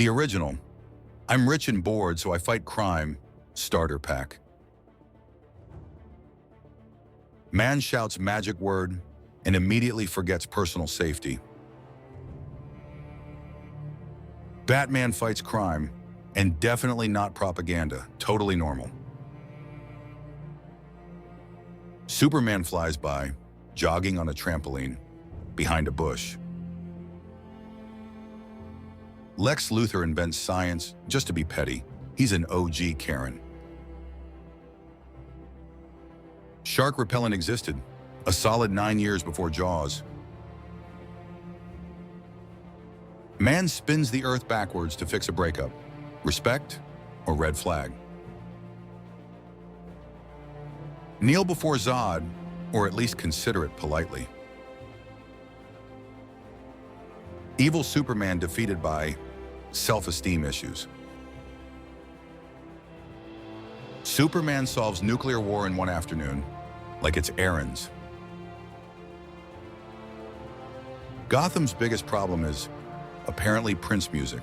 The original, I'm rich and bored, so I fight crime, starter pack. Man shouts magic word and immediately forgets personal safety. Batman fights crime, and definitely not propaganda, totally normal. Superman flies by, jogging on a trampoline, behind a bush. Lex Luthor invents science just to be petty. He's an OG Karen. Shark repellent existed, a solid 9 years before Jaws. Man spins the earth backwards to fix a breakup. Respect or red flag? Kneel before Zod, or at least consider it politely. Evil Superman defeated by self-esteem issues. Superman solves nuclear war in one afternoon, like it's errands. Gotham's biggest problem is, apparently, Prince music.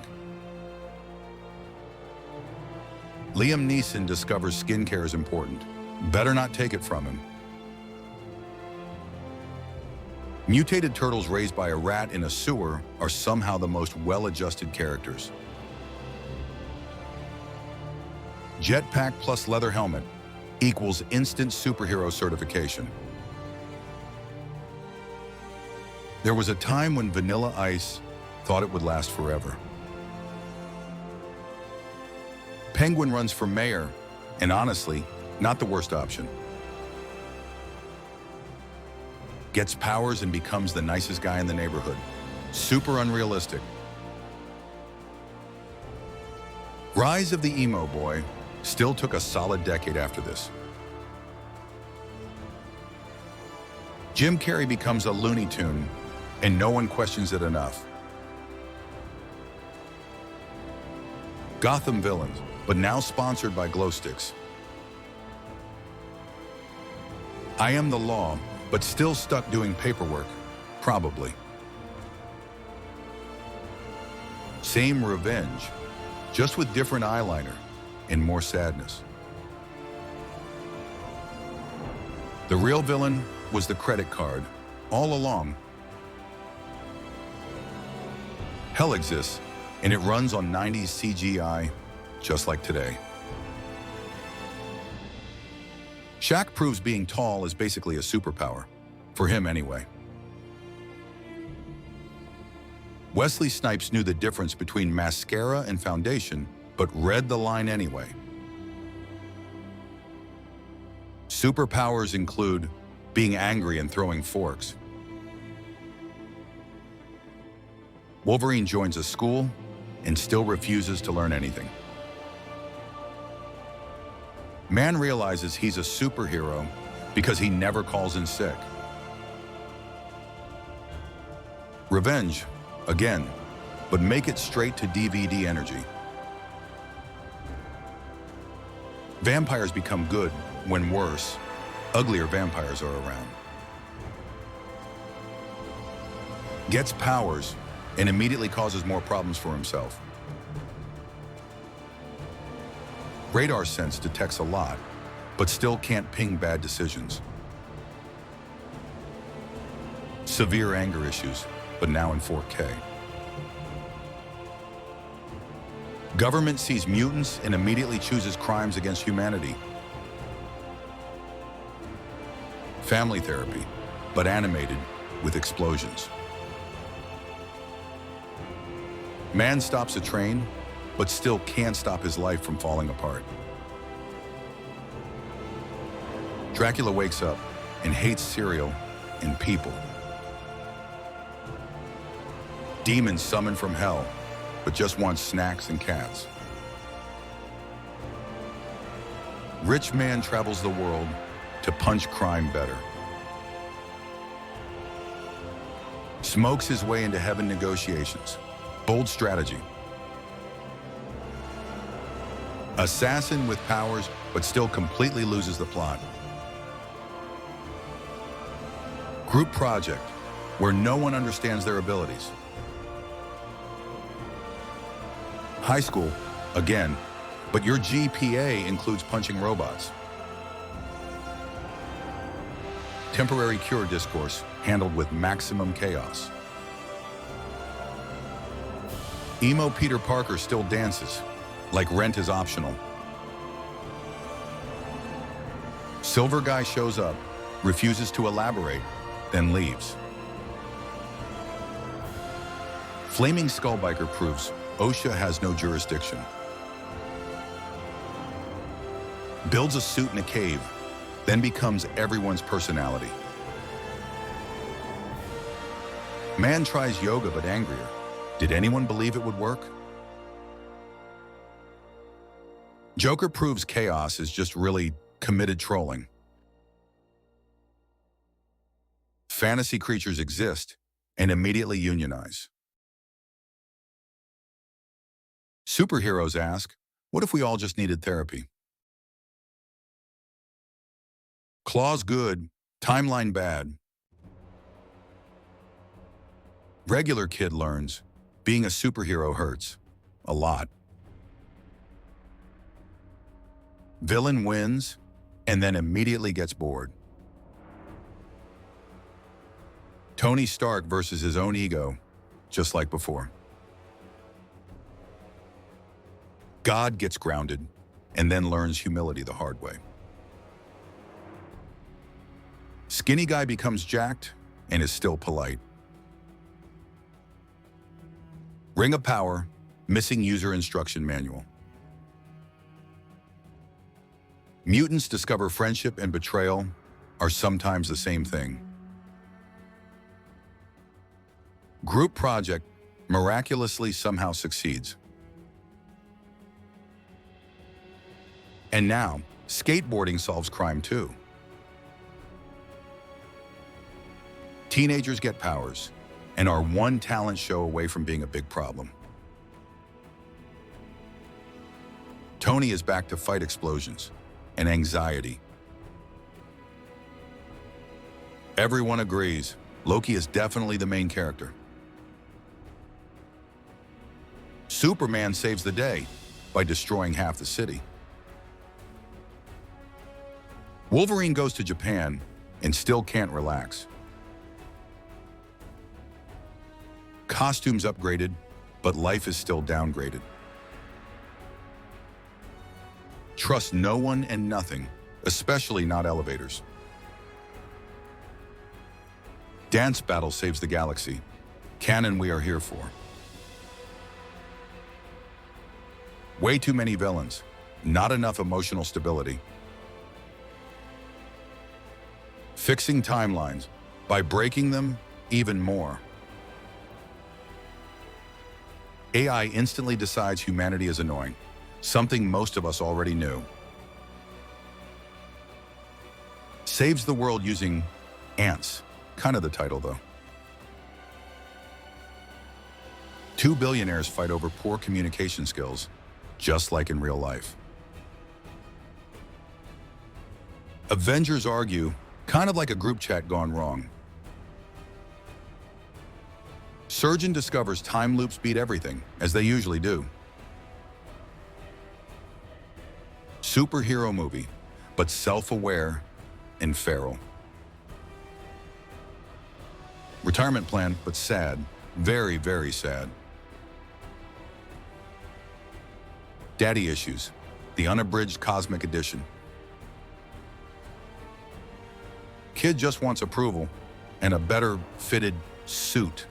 Liam Neeson discovers skincare is important. Better not take it from him. Mutated turtles raised by a rat in a sewer are somehow the most well-adjusted characters. Jetpack plus leather helmet equals instant superhero certification. There was a time when Vanilla Ice thought it would last forever. Penguin runs for mayor, and honestly, not the worst option. Gets powers and becomes the nicest guy in the neighborhood. Super unrealistic. Rise of the emo boy still took a solid decade after this. Jim Carrey becomes a Looney Tune, and no one questions it enough. Gotham villains, but now sponsored by glow sticks. I am the law, but still stuck doing paperwork, probably. Same revenge, just with different eyeliner and more sadness. The real villain was the credit card, all along. Hell exists, and it runs on 90s CGI, just like today. Shaq proves being tall is basically a superpower, for him anyway. Wesley Snipes knew the difference between mascara and foundation, but read the line anyway. Superpowers include being angry and throwing forks. Wolverine joins a school and still refuses to learn anything. Man realizes he's a superhero because he never calls in sick. Revenge, again, but make it straight to DVD energy. Vampires become good when worse, uglier vampires are around. Gets powers and immediately causes more problems for himself. Radar sense detects a lot, but still can't ping bad decisions. Severe anger issues, but now in 4K. Government sees mutants and immediately chooses crimes against humanity. Family therapy, but animated with explosions. Man stops a train, but still can't stop his life from falling apart. Dracula wakes up and hates cereal and people. Demons summon from hell, but just wants snacks and cats. Rich man travels the world to punch crime better. Smokes his way into heaven negotiations. Bold strategy. Assassin with powers, but still completely loses the plot. Group project, where no one understands their abilities. High school, again, but your GPA includes punching robots. Temporary cure discourse handled with maximum chaos. Emo Peter Parker still dances, like rent is optional. Silver guy shows up, refuses to elaborate, then leaves. Flaming Skullbiker proves OSHA has no jurisdiction. Builds a suit in a cave, then becomes everyone's personality. Man tries yoga but angrier. Did anyone believe it would work? Joker proves chaos is just really committed trolling. Fantasy creatures exist and immediately unionize. Superheroes ask, what if we all just needed therapy? Claws good, timeline bad. Regular kid learns, being a superhero hurts. A lot. Villain wins, and then immediately gets bored. Tony Stark versus his own ego, just like before. God gets grounded, and then learns humility the hard way. Skinny guy becomes jacked, and is still polite. Ring of Power, missing user instruction manual. Mutants discover friendship and betrayal are sometimes the same thing. Group project miraculously somehow succeeds. And now, skateboarding solves crime too. Teenagers get powers and are one talent show away from being a big problem. Tony is back to fight explosions and anxiety. Everyone agrees, Loki is definitely the main character. Superman saves the day by destroying half the city. Wolverine goes to Japan and still can't relax. Costumes upgraded, but life is still downgraded. Trust no one and nothing, especially not elevators. Dance battle saves the galaxy. Canon we are here for. Way too many villains, not enough emotional stability. Fixing timelines by breaking them even more. AI instantly decides humanity is annoying, something most of us already knew. Saves the world using ants, kind of the title though. Two billionaires fight over poor communication skills, just like in real life. Avengers argue, kind of like a group chat gone wrong. Surgeon discovers time loops beat everything, as they usually do. Superhero movie, but self-aware and feral. Retirement plan, but sad. Very, very sad. Daddy issues, the unabridged cosmic edition. Kid just wants approval and a better fitted suit.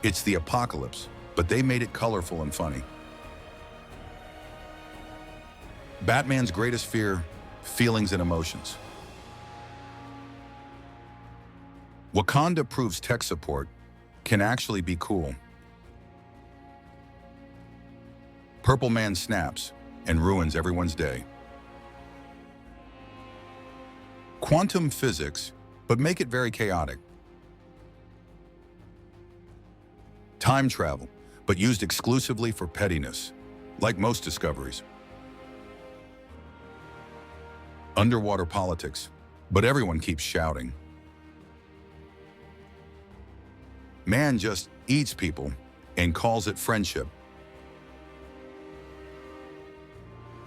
It's the apocalypse, but they made it colorful and funny. Batman's greatest fear, feelings and emotions. Wakanda proves tech support can actually be cool. Purple Man snaps and ruins everyone's day. Quantum physics, but make it very chaotic. Time travel, but used exclusively for pettiness, like most discoveries. Underwater politics, but everyone keeps shouting. Man just eats people, and calls it friendship.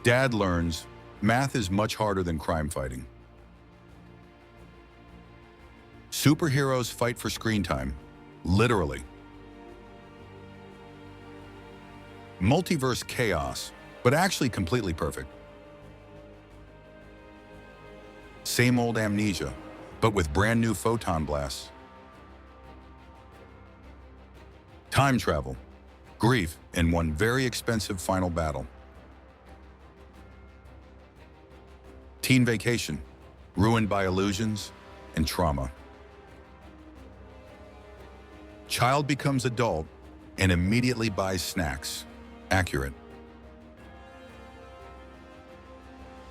Dad learns math is much harder than crime fighting. Superheroes fight for screen time, literally. Multiverse chaos, but actually completely perfect. Same old amnesia, but with brand new photon blasts. Time travel, grief, and one very expensive final battle. Teen vacation, ruined by illusions and trauma. Child becomes adult and immediately buys snacks. Accurate.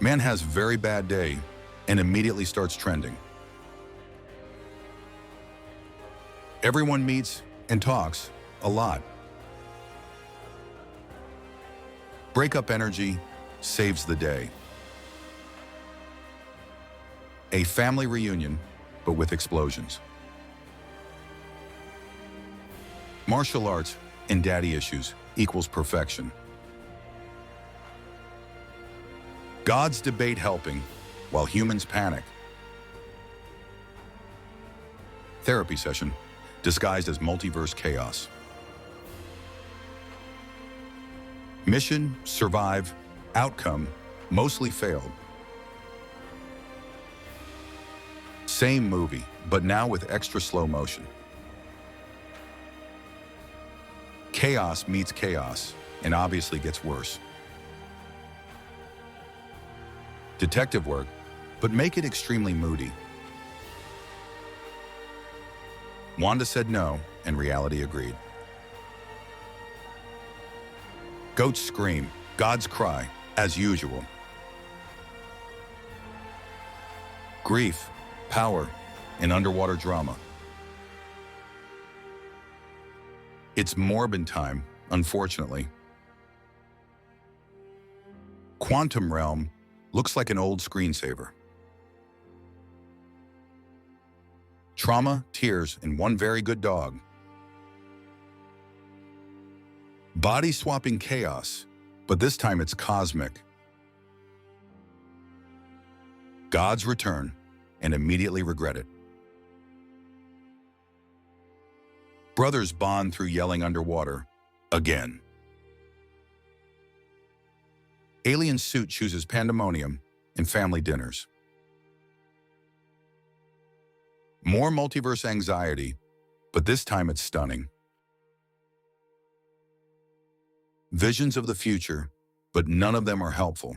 Man has very bad day and immediately starts trending. Everyone meets and talks a lot. Breakup energy saves the day. A family reunion, but with explosions. Martial arts and daddy issues equals perfection. Gods debate helping while humans panic. Therapy session disguised as multiverse chaos. Mission, survive, outcome, mostly failed. Same movie, but now with extra slow motion. Chaos meets chaos, and obviously gets worse. Detective work, but make it extremely moody. Wanda said no, and reality agreed. Goats scream, gods cry, as usual. Grief, power, and underwater drama. It's Morbin time, unfortunately. Quantum Realm looks like an old screensaver. Trauma, tears, and one very good dog. Body-swapping chaos, but this time it's cosmic. Gods return and immediately regret it. Brothers bond through yelling underwater, again. Alien suit chooses pandemonium and family dinners. More multiverse anxiety, but this time it's stunning. Visions of the future, but none of them are helpful.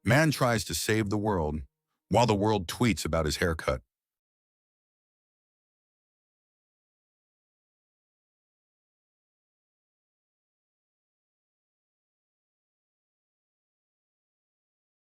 Man tries to save the world, while the world tweets about his haircut.